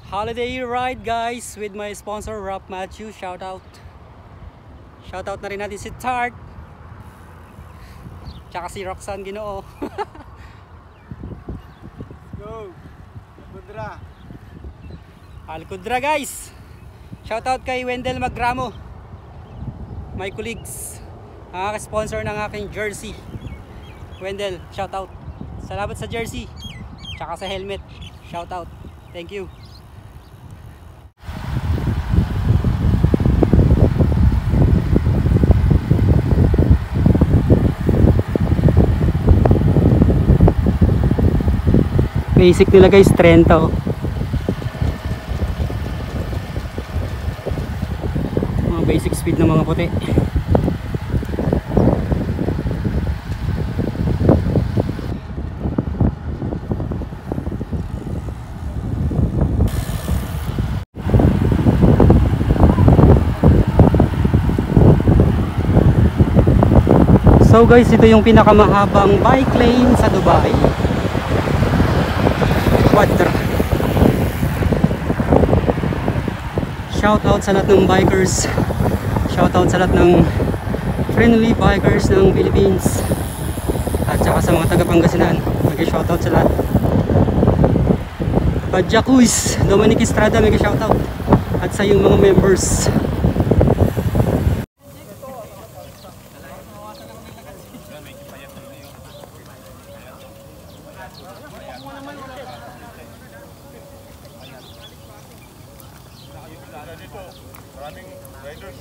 Holiday ride guys with my sponsor Rob Matthew. Shout out na rin natin si Tart tsaka si Roxanne Ginoo. Go Kudra Alcudra guys. Shout out kay Wendell Magramo, my colleagues, ang sponsor ng aking jersey. Wendell, shout out. Salamat sa jersey tsaka sa helmet. Shout out. Thank you. Basic nila guys, 30 oh. Mga basic speed ng mga puti. So guys, ito yung pinakamahabang bike lane sa Dubai. Quadra. Shout out sa lahat ng bikers. Shout out sa lahat ng friendly bikers ng Philippines. At saka sa mga taga Pangasinan. Mag-shout out sa lahat. Badjacuz, Dominic Estrada, mag-shout out. At sa yung mga members. Dito, maraming riders.